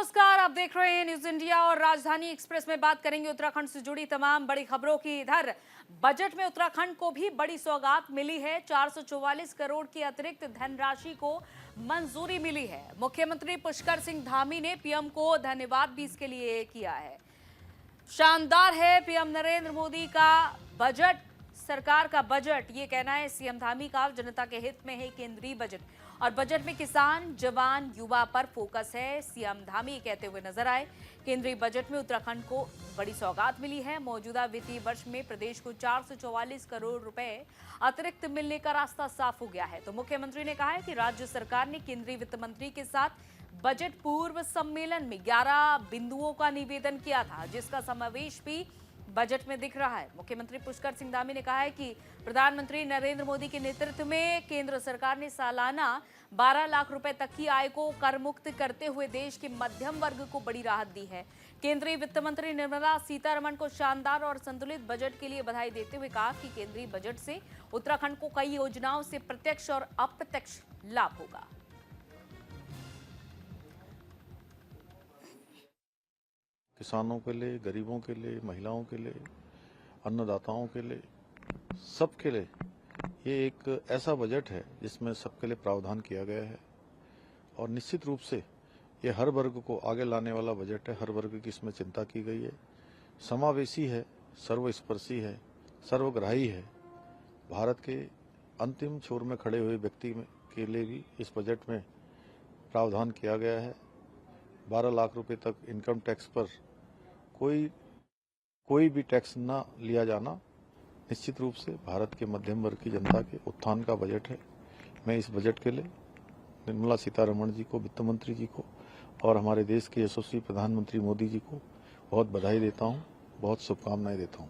नमस्कार, आप देख रहे हैं न्यूज इंडिया और राजधानी एक्सप्रेस में बात करेंगे उत्तराखंड से जुड़ी तमाम बड़ी खबरों की। इधर बजट में उत्तराखंड को भी बड़ी सौगात मिली है। 444 करोड़ की अतिरिक्त धनराशि को मंजूरी मिली है। मुख्यमंत्री पुष्कर सिंह धामी ने पीएम को धन्यवाद भी इसके लिए किया है। शानदार है पीएम नरेंद्र मोदी का बजट, सरकार का बजट, ये कहना है सीएम धामी का। जनता के हित में है केंद्रीय बजट और बजट में किसान, जवान, युवा पर फोकस है। सीएम धामी कहते हुए नजर आए, केंद्रीय बजट में उत्तराखंड को बड़ी सौगात मिली है। मौजूदा वित्तीय वर्ष में प्रदेश को 444 करोड़ रुपए अतिरिक्त मिलने का रास्ता साफ हो गया है। तो मुख्यमंत्री ने कहा है कि राज्य सरकार ने केंद्रीय वित्त मंत्री के साथ बजट पूर्व सम्मेलन में 11 बिंदुओं का निवेदन किया था, जिसका समावेश भी बजट में दिख रहा है। मुख्यमंत्री पुष्कर सिंह धामी ने कहा है कि प्रधानमंत्री नरेंद्र मोदी के नेतृत्व में केंद्र सरकार ने सालाना 12 लाख रुपए तक की आय को कर मुक्त करते हुए देश के मध्यम वर्ग को बड़ी राहत दी है। केंद्रीय वित्त मंत्री निर्मला सीतारमण को शानदार और संतुलित बजट के लिए बधाई देते हुए कहा कि केंद्रीय बजट से उत्तराखंड को कई योजनाओं से प्रत्यक्ष और अप्रत्यक्ष लाभ होगा। किसानों के लिए, गरीबों के लिए, महिलाओं के लिए, अन्नदाताओं के लिए, सबके लिए ये एक ऐसा बजट है जिसमें सबके लिए प्रावधान किया गया है और निश्चित रूप से ये हर वर्ग को आगे लाने वाला बजट है। हर वर्ग की इसमें चिंता की गई है, समावेशी है, सर्वस्पर्शी है, सर्वग्राही है। भारत के अंतिम छोर में खड़े हुए व्यक्ति के लिए भी इस बजट में प्रावधान किया गया है। 12 लाख रुपए तक इनकम टैक्स पर कोई भी टैक्स न लिया जाना निश्चित रूप से भारत के मध्यम वर्ग की जनता के उत्थान का बजट है। मैं इस बजट के लिए निर्मला सीतारमण जी को, वित्त मंत्री जी को और हमारे देश के यशस्वी प्रधानमंत्री मोदी जी को बहुत बधाई देता हूं, बहुत शुभकामनाएं देता हूं।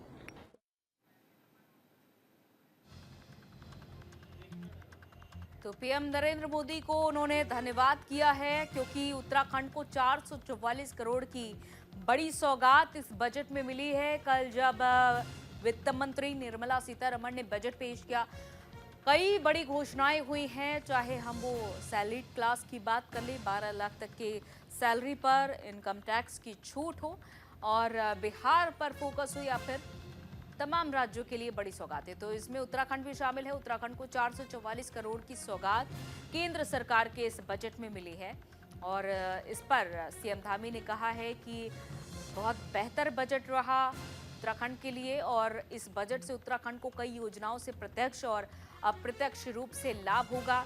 तो पीएम नरेंद्र मोदी को उन्होंने धन्यवाद किया है, क्योंकि उत्तराखंड को 444 करोड़ की बड़ी सौगात इस बजट में मिली है। कल जब वित्त मंत्री निर्मला सीतारमण ने बजट पेश किया, कई बड़ी घोषणाएं हुई हैं। चाहे हम वो सैलरीड क्लास की बात कर लें, 12 लाख तक की सैलरी पर इनकम टैक्स की छूट हो, और बिहार पर फोकस हो, या फिर तमाम राज्यों के लिए बड़ी सौगातें, तो इसमें उत्तराखंड भी शामिल है। उत्तराखंड को 444 करोड़ की सौगात केंद्र सरकार के इस बजट में मिली है और इस पर सीएम धामी ने कहा है कि बहुत बेहतर बजट रहा उत्तराखंड के लिए और इस बजट से उत्तराखंड को कई योजनाओं से प्रत्यक्ष और अप्रत्यक्ष रूप से लाभ होगा।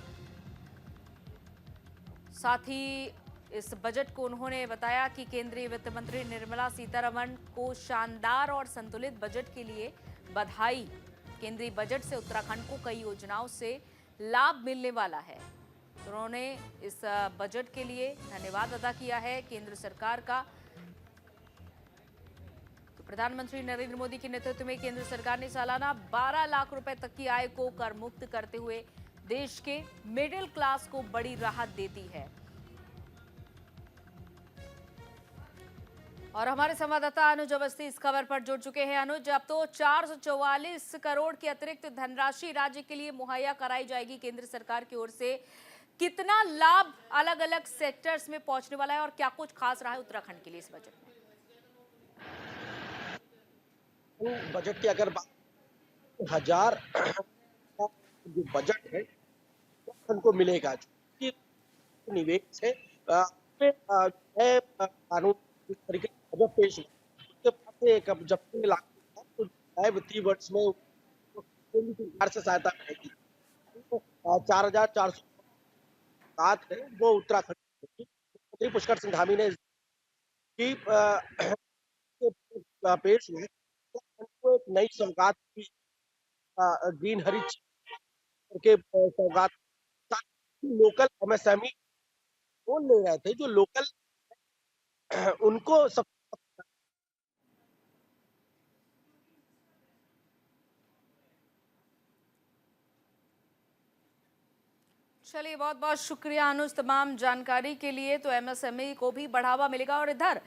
साथ ही इस बजट को उन्होंने बताया कि केंद्रीय वित्त मंत्री निर्मला सीतारमण को शानदार और संतुलित बजट के लिए बधाई। केंद्रीय बजट से उत्तराखंड को कई योजनाओं से लाभ मिलने वाला है। तो उन्होंने इस बजट के लिए धन्यवाद अदा किया है केंद्र सरकार का। तो प्रधानमंत्री नरेंद्र मोदी के नेतृत्व में केंद्र सरकार ने सालाना 12 लाख रुपए तक की आय को कर मुक्त करते हुए देश के मिडिल क्लास को बड़ी राहत देती है। और हमारे संवाददाता अनुज अवस्थी इस खबर पर जुड़ चुके हैं। अनुज, अब तो 444 करोड़ की अतिरिक्त धनराशि राज्य के लिए मुहैया कराई जाएगी केंद्र सरकार की ओर से। कितना लाभ अलग अलग सेक्टर्स में पहुंचने वाला है और क्या कुछ खास रहा है उत्तराखंड के लिए इस बजट में? बजट की अगर बात 1000 जो बजट है उत्तराखंड को मिलेगा, जो निवेश है कानून इस तरीके से बजट पेश हुआ उसके बाद से जब से लागू हुआ तो नए वित्तीय वर्ष में केंद्र सरकार से सहायता मिलेगी। तो 4407 है वो उत्तराखंड मुख्यमंत्री पुष्कर सिंह धामी ने पेश हुए को एक नई सौगात की ग्रीन हेरिटेज के सौगात लोकल एमएसएमई वो ले रहे थे, जो लोकल उनको सब चलिए, बहुत बहुत शुक्रिया अनुज तमाम जानकारी के लिए। तो एमएसएमई को भी बढ़ावा मिलेगा। और इधर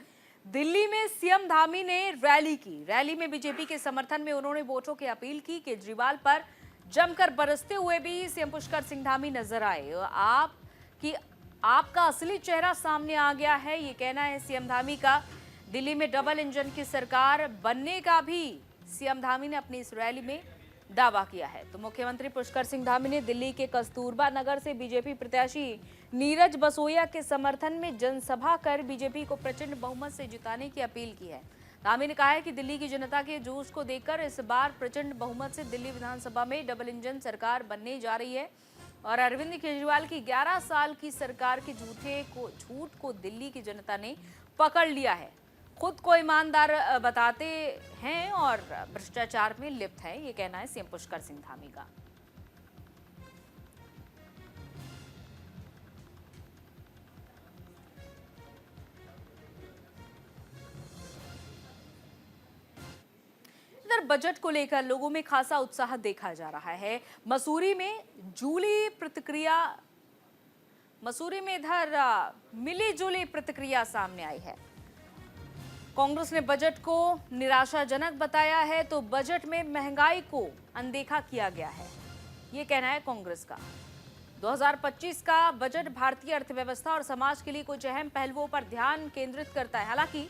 दिल्ली में सीएम धामी ने रैली की। रैली में बीजेपी के समर्थन में उन्होंने वोटों की अपील की। केजरीवाल पर जमकर बरसते हुए भी सीएम पुष्कर सिंह धामी नजर आए। आप कि आपका असली चेहरा सामने आ गया है, ये कहना है सीएम धामी का। दिल्ली में डबल इंजन की सरकार बनने का भी सीएम धामी ने अपनी इस रैली में दावा किया है। तो मुख्यमंत्री पुष्कर सिंह धामी ने दिल्ली के कस्तूरबा नगर से बीजेपी प्रत्याशी नीरज बसोया के समर्थन में जनसभा कर बीजेपी को प्रचंड बहुमत से जिताने की अपील की है। धामी ने कहा है कि दिल्ली की जनता के जोश को देखकर इस बार प्रचंड बहुमत से दिल्ली विधानसभा में डबल इंजन सरकार बनने जा रही है और अरविंद केजरीवाल की 11 साल की सरकार के झूठ को दिल्ली की जनता ने पकड़ लिया है। खुद को ईमानदार बताते हैं और भ्रष्टाचार में लिप्त है, ये कहना है सीएम पुष्कर सिंह धामी का। इधर बजट को लेकर लोगों में खासा उत्साह देखा जा रहा है। मसूरी में इधर मिली जुली प्रतिक्रिया सामने आई है। कांग्रेस ने बजट को निराशाजनक बताया है, तो बजट में महंगाई को अनदेखा किया गया है, ये कहना है कांग्रेस का। 2025 का बजट भारतीय अर्थव्यवस्था और समाज के लिए कुछ अहम पहलुओं पर ध्यान केंद्रित करता है। हालांकि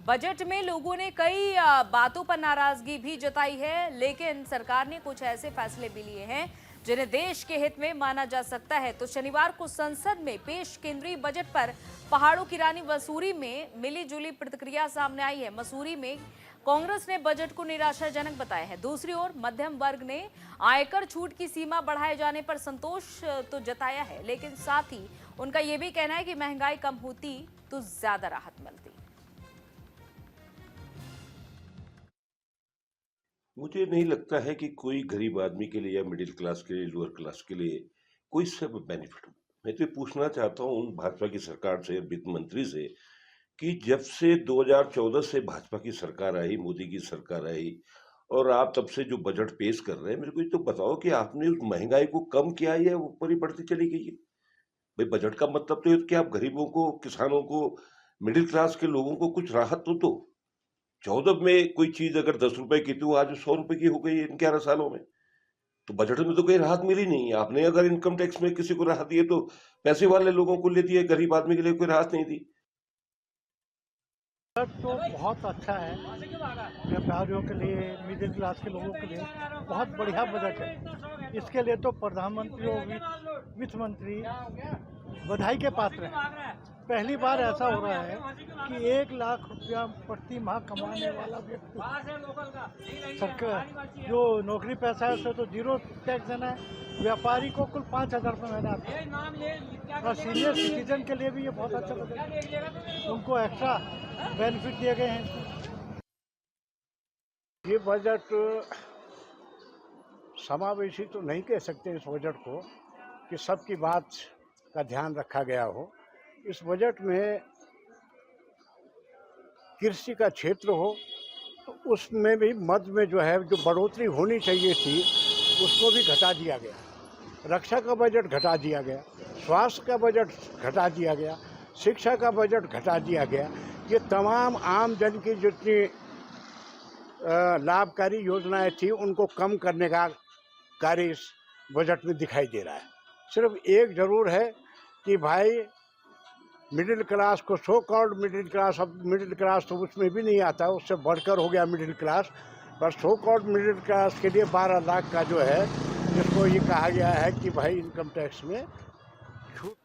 बजट में लोगों ने कई बातों पर नाराजगी भी जताई है, लेकिन सरकार ने कुछ ऐसे फैसले भी लिए हैं जिन्हें देश के हित में माना जा सकता है। तो शनिवार को संसद में पेश केंद्रीय बजट पर पहाड़ों की रानी मसूरी में मिली जुली प्रतिक्रिया सामने आई है। मसूरी में कांग्रेस ने बजट को निराशाजनक बताया है। दूसरी ओर मध्यम वर्ग ने आयकर छूट की सीमा बढ़ाए जाने पर संतोष तो जताया है, लेकिन साथ ही उनका यह भी कहना है कि महंगाई कम होती तो ज्यादा राहत मिलती। मुझे नहीं लगता है कि कोई गरीब आदमी के लिए या मिडिल क्लास के लिए, लोअर क्लास के लिए कोई सब बेनिफिट हो। मैं तो पूछना चाहता हूँ उन भाजपा की सरकार से, वित्त मंत्री से, कि जब से 2014 से भाजपा की सरकार आई, मोदी की सरकार आई, और आप तब से जो बजट पेश कर रहे हैं, मेरे को तो बताओ कि आपने उस महंगाई को कम किया है या ऊपर ही बढ़ती चली गई है? भाई बजट का मतलब तो है कि आप गरीबों को, किसानों को, मिडिल क्लास के लोगों को कुछ राहत तो दो। 14 में कोई चीज अगर 10 रुपए की थी, वो आज 100 रुपए की हो गई इन 11 सालों में। तो बजट में तो कोई राहत मिली नहीं। आपने अगर इनकम टैक्स में किसी को राहत दी है तो पैसे वाले लोगों को ले दी है, गरीब आदमी के लिए कोई राहत नहीं दी। बजट तो बहुत अच्छा है, व्यापारियों के लिए, मिडिल क्लास के लोगों के लिए बहुत बढ़िया बजट है। इसके लिए तो प्रधानमंत्री और वित्त मंत्री बधाई के पात्र हैं। पहली बार ऐसा हो रहा है कि 1 लाख रुपया प्रति माह कमाने वाला व्यक्ति, सरकार जो नौकरी पैसा है उसे तो 0 टैक्स देना है, व्यापारी को कुल 5,000 रुपये महीना आता है। और सीनियर सिटीजन के लिए भी ये बहुत अच्छा बजट है, उनको एक्स्ट्रा बेनिफिट दिए गए हैं। ये बजट समावेशी तो नहीं कह सकते इस बजट को कि सबकी बात का ध्यान रखा गया हो। इस बजट में कृषि का क्षेत्र हो तो उसमें भी मद में जो है जो बढ़ोतरी होनी चाहिए थी उसको भी घटा दिया गया, रक्षा का बजट घटा दिया गया, स्वास्थ्य का बजट घटा दिया गया, शिक्षा का बजट घटा दिया गया। ये तमाम आम जन की जितनी लाभकारी योजनाएं थी उनको कम करने का कार्य इस बजट में दिखाई दे रहा है। सिर्फ एक जरूर है कि भाई मिडिल क्लास को, सो कॉल्ड मिडिल क्लास, अब मिडिल क्लास तो उसमें भी नहीं आता, उससे बढ़कर हो गया मिडिल क्लास, पर सो कॉल्ड मिडिल क्लास के लिए 12 लाख का जो है, जिसको ये कहा गया है कि भाई इनकम टैक्स में छूट।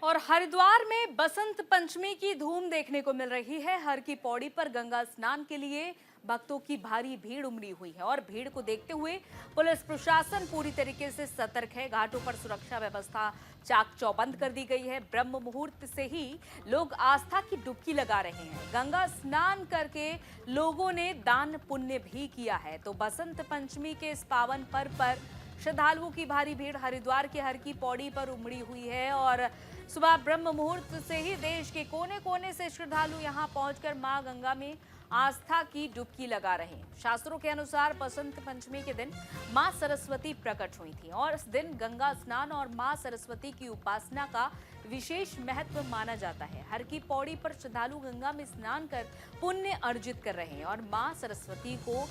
और हरिद्वार में बसंत पंचमी की धूम देखने को मिल रही है। हर की पौड़ी पर गंगा स्नान के लिए भक्तों की भारी भीड़ उमड़ी हुई है और भीड़ को देखते हुए पुलिस प्रशासन पूरी तरीके से सतर्क है। घाटों पर सुरक्षा व्यवस्था चाक चौबंद कर दी गई है। ब्रह्म मुहूर्त से ही लोग आस्था की डुबकी लगा रहे हैं। गंगा स्नान करके लोगों ने दान पुण्य भी किया है। तो बसंत पंचमी के इस पावन पर्व पर श्रद्धालुओं की भारी भीड़ हरिद्वार के हर की पौड़ी पर उमड़ी हुई है और सुबह ब्रह्म मुहूर्त से ही देश के कोने कोने से श्रद्धालु यहां पहुंचकर मां गंगा में आस्था की डुबकी लगा रहे हैं। शास्त्रों के अनुसार बसंत पंचमी के दिन मां सरस्वती प्रकट हुई थी और इस दिन गंगा स्नान और मां सरस्वती की उपासना का विशेष महत्व माना जाता है। हर की पौड़ी पर श्रद्धालु गंगा में स्नान कर पुण्य अर्जित कर रहे हैं और मां सरस्वती को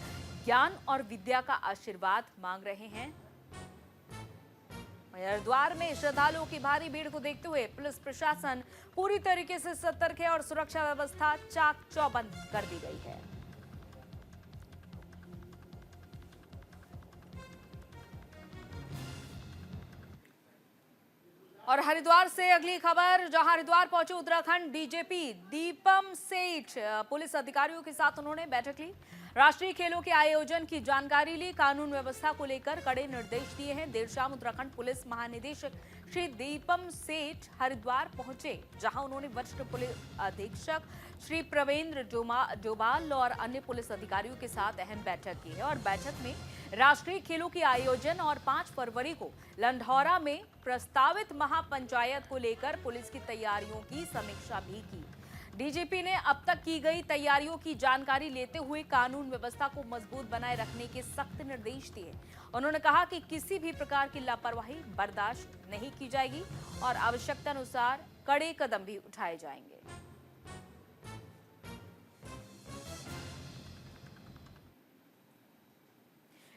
ज्ञान और विद्या का आशीर्वाद मांग रहे हैं। हरिद्वार में श्रद्धालुओं की भारी भीड़ को देखते हुए पुलिस प्रशासन पूरी तरीके से सतर्क है और सुरक्षा व्यवस्था चाक चौबंद कर दी गई है। और हरिद्वार से अगली खबर, जहां हरिद्वार पहुंचे उत्तराखंड डीजीपी दीपम सेठ, पुलिस अधिकारियों के साथ उन्होंने बैठक ली, राष्ट्रीय खेलों के आयोजन की जानकारी ली, कानून व्यवस्था को लेकर कड़े निर्देश दिए हैं। देर शाम उत्तराखंड पुलिस महानिदेशक श्री दीपम सेठ हरिद्वार पहुंचे, जहां उन्होंने वरिष्ठ पुलिस अधीक्षक श्री प्रवेंद्र जोबाल और अन्य पुलिस अधिकारियों के साथ अहम बैठक की है। और बैठक में राष्ट्रीय खेलों के आयोजन और 5 फरवरी को लंढौरा में प्रस्तावित महापंचायत को लेकर पुलिस की तैयारियों की समीक्षा भी की। डीजीपी ने अब तक की गई तैयारियों की जानकारी लेते हुए कानून व्यवस्था को मजबूत बनाए रखने के सख्त निर्देश दिए। उन्होंने कहा कि किसी भी प्रकार की लापरवाही बर्दाश्त नहीं की जाएगी और आवश्यकता अनुसार कड़े कदम भी उठाए जाएंगे।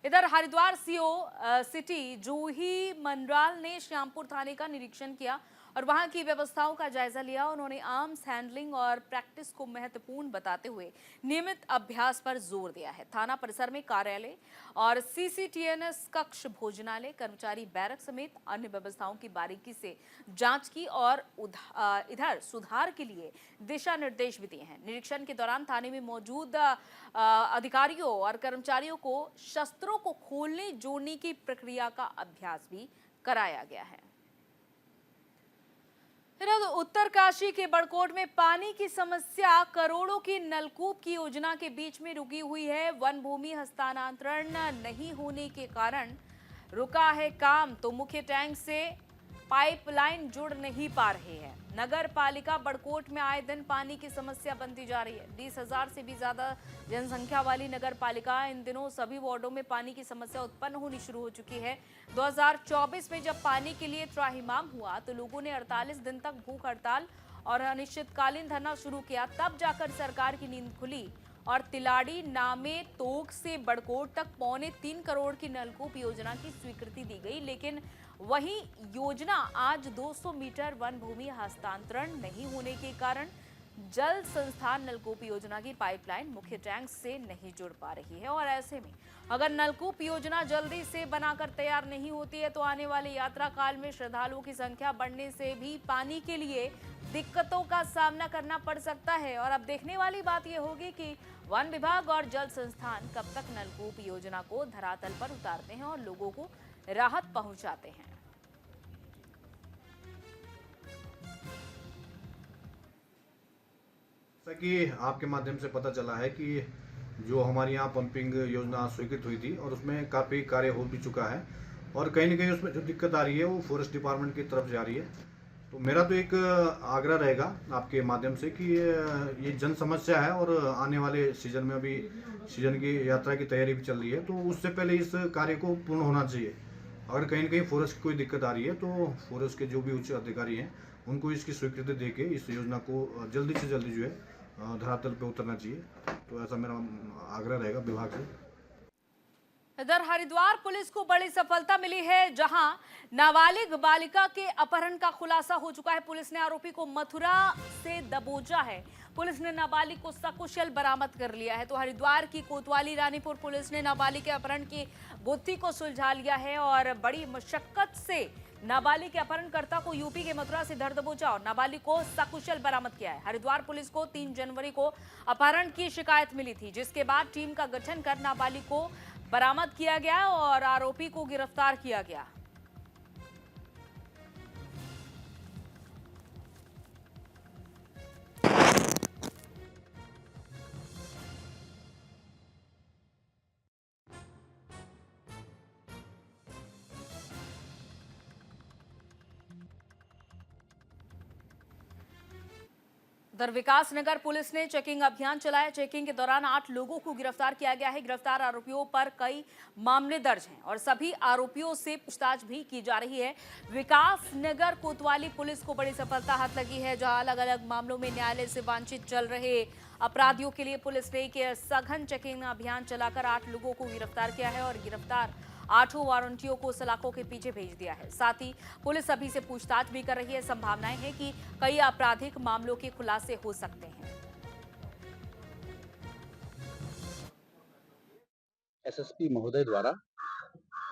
इधर हरिद्वार सीओ सिटी जूही मंडराल ने श्यामपुर थाने का निरीक्षण किया और वहां की व्यवस्थाओं का जायजा लिया। उन्होंने आर्म्स हैंडलिंग और प्रैक्टिस को महत्वपूर्ण बताते हुए नियमित अभ्यास पर जोर दिया है। थाना परिसर में कार्यालय और सीसीटीएनएस कक्ष, भोजनालय, कर्मचारी बैरक समेत अन्य व्यवस्थाओं की बारीकी से जांच की और इधर सुधार के लिए दिशा निर्देश भी दिए हैं। निरीक्षण के दौरान थाने में मौजूद अधिकारियों और कर्मचारियों को शस्त्रों को खोलने जोड़ने की प्रक्रिया का अभ्यास भी कराया गया है। उत्तरकाशी के बड़कोट में पानी की समस्या करोड़ों की नलकूप की योजना के बीच में रुकी हुई है। वन भूमि हस्तांतरण नहीं होने के कारण रुका है काम, तो मुख्य टैंक से पाइपलाइन जुड़ नहीं पा रही है। नगर पालिका बड़कोट में आए दिन पानी की समस्या बनती जा रही है। 20,000 से भी ज्यादा जनसंख्या वाली नगर पालिका इन दिनों सभी वार्डों में पानी की समस्या उत्पन्न होनी शुरू हो चुकी है। 2024 में जब पानी के लिए त्राहिमाम हुआ तो लोगों ने 48 दिन तक भूख हड़ताल और अनिश्चितकालीन धरना शुरू किया। तब जाकर सरकार की नींद खुली और तिलाड़ी नामे तोक से बड़कोट तक 3.25 करोड़ की नलकूप योजना की स्वीकृति दी गई। लेकिन वहीं योजना आज 200 मीटर वन भूमि हस्तांतरण नहीं होने के कारण जल संस्थान नलकूप योजना की पाइपलाइन मुख्य टैंक से नहीं जुड़ पा रही है। और ऐसे में अगर नलकूप योजना जल्दी से बनाकर तैयार नहीं होती है तो आने वाले यात्रा काल में श्रद्धालुओं की संख्या बढ़ने से भी पानी के लिए दिक्कतों का सामना करना पड़ सकता है। और अब देखने वाली बात यह होगी कि वन विभाग और जल संस्थान कब तक नलकूप योजना को धरातल पर उतारते हैं और लोगों को राहत पहुंचाते हैं। जैसा कि आपके माध्यम से पता चला है कि जो हमारे यहाँ पंपिंग योजना स्वीकृत हुई थी और उसमें काफ़ी कार्य हो भी चुका है और कहीं ना कहीं उसमें जो दिक्कत आ रही है वो फॉरेस्ट डिपार्टमेंट की तरफ जा रही है। तो मेरा तो एक आग्रह रहेगा आपके माध्यम से कि ये जन समस्या है और आने वाले सीजन में अभी सीजन की यात्रा की तैयारी भी चल रही है, तो उससे पहले इस कार्य को पूर्ण होना चाहिए। अगर कहीं ना कहीं फॉरेस्ट की कोई दिक्कत आ रही है तो फॉरेस्ट के जो भी उच्च अधिकारी हैं उनको इसकी स्वीकृति देके इस योजना को जल्दी से जल्दी जो है धरातल पे उतरना चाहिए। तो ऐसा मेरा आग्रह रहेगा विभाग से। इधर हरिद्वार पुलिस को बड़ी सफलता मिली है, जहां नाबालिग बालिका के अपहरण का खुलासा हो चुका है। पुलिस ने आरोपी को मथुरा से दबोचा है। पुलिस ने नाबालिग को सकुशल बरामद कर लिया है। तो हरिद्वार की कोतवाली रानीपुर पुलिस ने नाबालिग के अपहरण की गुत्थी को सुलझा लिया है और बड़ी मशक्कत से नाबालिग के अपहरणकर्ता को यूपी के मथुरा से धर दबोचा और नाबालिग को सकुशल बरामद किया है। हरिद्वार पुलिस को 3 जनवरी को अपहरण की शिकायत मिली थी, जिसके बाद टीम का गठन कर नाबालिग को बरामद किया गया और आरोपी को गिरफ्तार किया गया। उधर विकासनगर पुलिस ने चेकिंग अभियान चलाया। चेकिंग के दौरान 8 लोगों को गिरफ्तार किया गया है। गिरफ्तार आरोपियों पर कई मामले दर्ज हैं और सभी आरोपियों से पूछताछ भी की जा रही है। विकासनगर कोतवाली पुलिस को बड़ी सफलता हाथ लगी है, जहां अलग अलग मामलों में न्यायालय से वांछित चल रहे अपराधियों के लिए पुलिस ने एक सघन चेकिंग अभियान चलाकर 8 लोगों को गिरफ्तार किया है और गिरफ्तार 8 वारंटियों को सलाखों के पीछे भेज दिया है। साथ ही पुलिस सभी से पूछताछ भी कर रही है। संभावनाएं हैं कि कई आपराधिक मामलों के खुलासे हो सकते हैं। एसएसपी महोदय द्वारा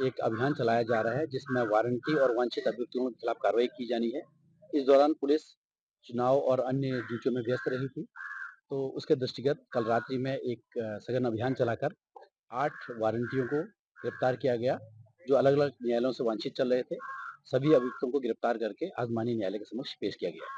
एक अभियान चलाया जा रहा है जिसमें वारंटी और वांछित अभ्यर्थियों के खिलाफ कार्रवाई की जानी है। इस दौरान पुलिस चुनाव और अन्य ड्यूटियों में व्यस्त रही थी, तो उसके दृष्टिगत कल रात्रि में एक सघन अभियान चलाकर 8 वारंटियों को गिरफ्तार किया गया, जो अलग अलग न्यायालयों से वांछित चल रहे थे। सभी अभियुक्तों को गिरफ्तार करके आज माननीय न्यायालय के समक्ष पेश किया गया।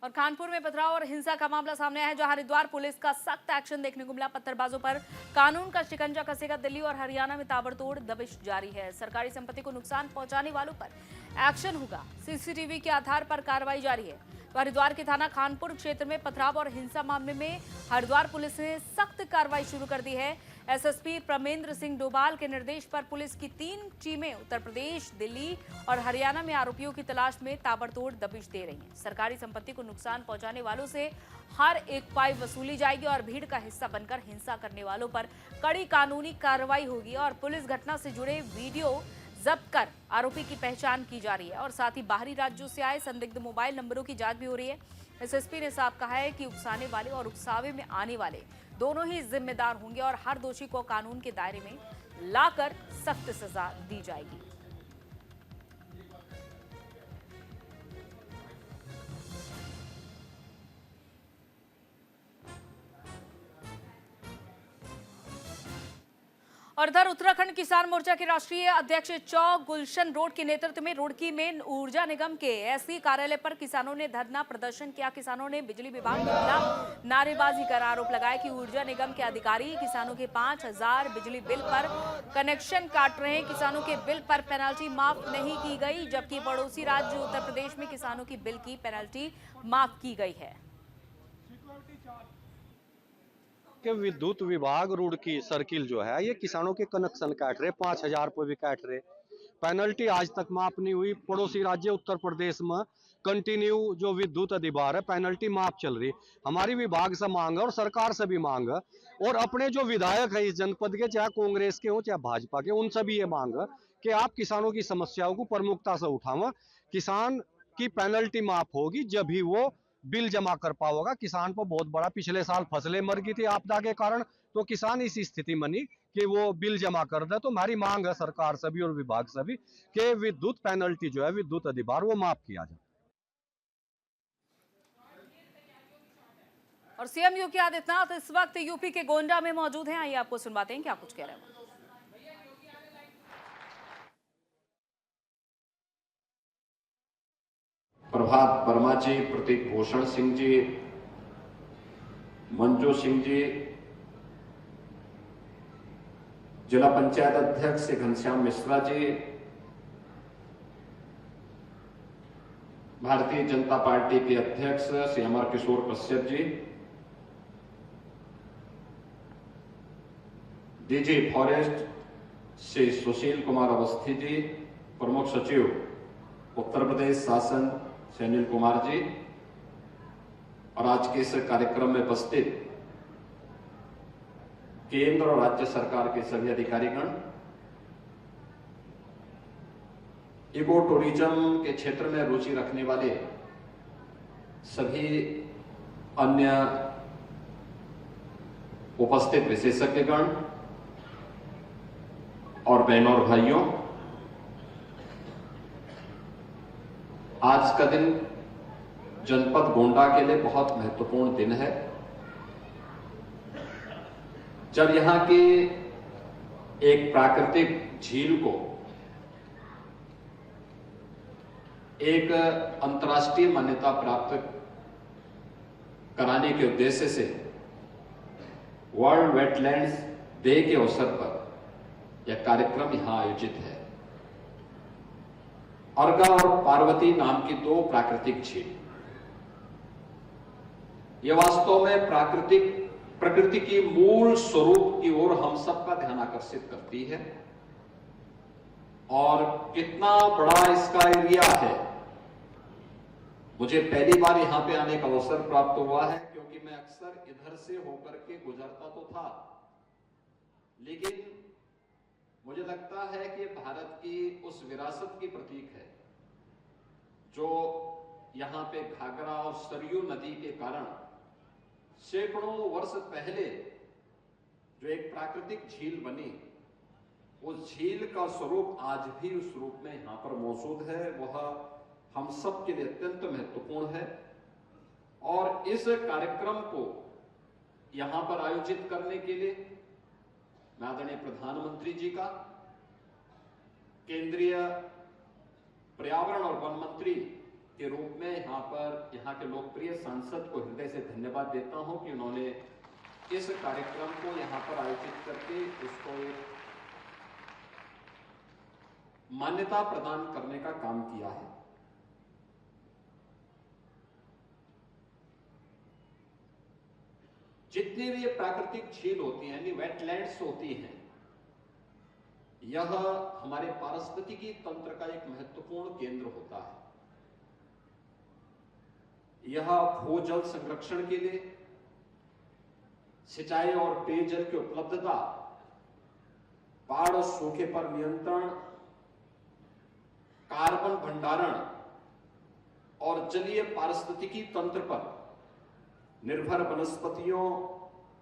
और कानपुर में पथराव और हिंसा का मामला सामने आया है, जहां हरिद्वार पुलिस का सख्त एक्शन देखने को मिला। पत्थरबाजों पर कानून का शिकंजा कसेगा। दिल्ली और हरियाणा में ताबड़तोड़ दबिश जारी है। सरकारी संपत्ति को नुकसान पहुंचाने वालों पर एक्शन होगा। सीसीटीवी के आधार पर कार्रवाई जारी है। तो हरिद्वार के थाना खानपुर क्षेत्र में पथराव और हिंसा मामले में हरिद्वार पुलिस ने सख्त कार्रवाई शुरू कर दी है। एसएसपी प्रमेंद्र सिंह डोभाल के निर्देश पर पुलिस की 3 टीमें उत्तर प्रदेश, दिल्ली और हरियाणा में आरोपियों की तलाश में ताबड़तोड़ दबिश दे रही हैं। सरकारी संपत्ति को नुकसान पहुंचाने वालों से हर एक पाई वसूली जाएगी और भीड़ का हिस्सा बनकर हिंसा करने वालों पर कड़ी कानूनी कार्रवाई होगी। और पुलिस घटना से जुड़े वीडियो जब्त कर आरोपी की पहचान की जा रही है। और साथ ही बाहरी राज्यों से आए संदिग्ध मोबाइल नंबरों की जांच भी हो रही है। एसएसपी ने साफ कहा है कि उकसाने वाले और उकसावे में आने वाले दोनों ही जिम्मेदार होंगे और हर दोषी को कानून के दायरे में लाकर सख्त सजा दी जाएगी। और इधर उत्तराखंड किसान मोर्चा के राष्ट्रीय अध्यक्ष चौ गुलशन रोड के नेतृत्व में रुड़की में ऊर्जा निगम के एससी कार्यालय पर किसानों ने धरना प्रदर्शन किया। किसानों ने बिजली विभाग के खिलाफ नारेबाजी कर आरोप लगाया कि ऊर्जा निगम के अधिकारी किसानों के 5000 बिजली बिल पर कनेक्शन काट रहे हैं। किसानों के बिल पर पेनल्टी माफ नहीं की गई, जबकि पड़ोसी राज्य उत्तर प्रदेश में किसानों की बिल की पेनल्टी माफ की गई है। के विद्युत विभाग रुड़की सर्किल जो है ये किसानों के कनेक्शन काट रहे, 5000 रुपये भी काट रहे। पेनल्टी आज तक माफ नहीं हुई। पड़ोसी राज्य उत्तर प्रदेश में कंटिन्यू जो विद्युत अधिभार है पेनल्टी माफ चल रही। हमारी विभाग से मांग है और सरकार से भी मांग है और अपने जो विधायक हैं इस जनपद के, चाहे कांग्रेस के हो चाहे भाजपा के, उनसे भी ये मांग है कि आप किसानों की समस्याओं को प्रमुखता से उठाओ। किसान की पेनल्टी माफ होगी जब भी वो बिल जमा कर पाओगा। किसान पर बहुत बड़ा पिछले साल फसलें मर गई थी आपदा के कारण, तो किसान इस स्थिति में नहीं कि वो बिल जमा कर दे। तो हमारी मांग है सरकार से भी और विभाग से भी कि विद्युत पेनल्टी जो है विद्युत अधिभार वो माफ किया जाए। और सीएम योगी आदित्यनाथ इस वक्त यूपी के गोंडा में मौजूद हैं। आइए आपको सुनवाते हैं क्या कुछ कह रहे हैं। प्रभात वर्मा जी, प्रतीक भूषण सिंह जी, मंजू सिंह जी, जिला पंचायत अध्यक्ष घनश्याम मिश्रा जी, भारतीय जनता पार्टी के अध्यक्ष श्री अमर किशोर कश्यप जी, डीजी फॉरेस्ट श्री सुशील कुमार अवस्थी जी, प्रमुख सचिव उत्तर प्रदेश शासन श्री अनिल कुमार जी और आज के इस कार्यक्रम में उपस्थित केंद्र और राज्य सरकार के सभी अधिकारीगण, इको टूरिज्म के क्षेत्र में रुचि रखने वाले सभी अन्य उपस्थित विशेषज्ञगण और बहनों और भाइयों, आज का दिन जनपद गोंडा के लिए बहुत महत्वपूर्ण दिन है, जब यहां की एक प्राकृतिक झील को एक अंतर्राष्ट्रीय मान्यता प्राप्त कराने के उद्देश्य से वर्ल्ड वेटलैंड्स डे के अवसर पर यह कार्यक्रम यहां आयोजित है। अर्गा और पार्वती नाम की 2 प्राकृतिक झील, यह वास्तव में प्रकृति की मूल स्वरूप की ओर हम सबका ध्यान आकर्षित करती है। और कितना बड़ा इसका एरिया है, मुझे पहली बार यहां पे आने का अवसर प्राप्त हुआ है, क्योंकि मैं अक्सर इधर से होकर के गुजरता तो था, लेकिन मुझे लगता है कि भारत की उस विरासत की प्रतीक है जो यहाँ पे घाघरा और सरयू नदी के कारण सैकड़ों वर्ष पहले जो एक प्राकृतिक झील बनी, उस झील का स्वरूप आज भी उस रूप में यहाँ पर मौजूद है। वह हम सब के लिए अत्यंत महत्वपूर्ण है और इस कार्यक्रम को यहाँ पर आयोजित करने के लिए मैं आदरणीय प्रधानमंत्री जी का, केंद्रीय पर्यावरण और वन मंत्री के रूप में यहाँ के लोकप्रिय सांसद को हृदय से धन्यवाद देता हूं कि उन्होंने इस कार्यक्रम को यहाँ पर आयोजित करके उसको एक मान्यता प्रदान करने का काम किया है। जितनी भी ये प्राकृतिक झील होती हैं, यानी वेटलैंड्स होती हैं, यह हमारे पारिस्थितिकी तंत्र का एक महत्वपूर्ण केंद्र होता है। यह भूजल संरक्षण के लिए, सिंचाई और पेयजल की उपलब्धता, बाढ़ और सूखे पर नियंत्रण, कार्बन भंडारण और जलीय पारिस्थितिकी तंत्र पर निर्भर वनस्पतियों,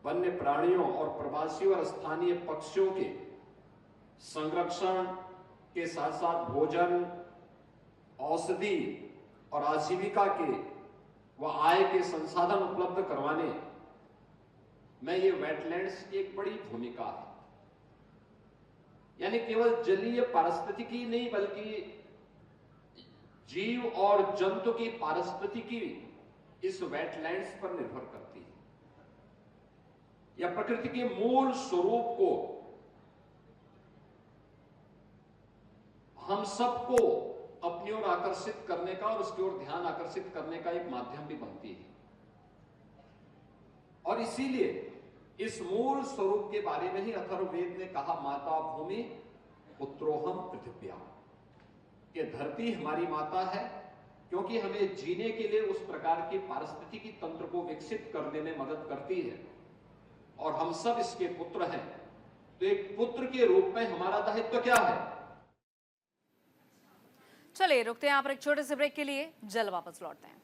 वन्य प्राणियों और प्रवासी और स्थानीय पक्षियों के संरक्षण के साथ साथ भोजन, औषधि और आजीविका के व आय के संसाधन उपलब्ध करवाने में ये वेटलैंड्स की एक बड़ी भूमिका है। यानी केवल जलीय पारिस्थितिकी नहीं बल्कि जीव और जंतु की पारिस्थितिकी इस वेटलैंड्स पर निर्भर करती है। यह प्रकृति के मूल स्वरूप को हम सबको अपनी ओर आकर्षित करने का और उसकी ओर ध्यान आकर्षित करने का एक माध्यम भी बनती है। और इसीलिए इस मूल स्वरूप के बारे में ही अथर्ववेद ने कहा, माता भूमि पुत्रोहम पृथिव्या, कि धरती हमारी माता है क्योंकि हमें जीने के लिए उस प्रकार की पारिस्थितिकी तंत्र को विकसित करने में मदद करती है और हम सब इसके पुत्र हैं। तो एक पुत्र के रूप में हमारा दायित्व क्या है? चलिए रुकते हैं यहाँ पर एक छोटे से ब्रेक के लिए, जल्द वापस लौटते हैं।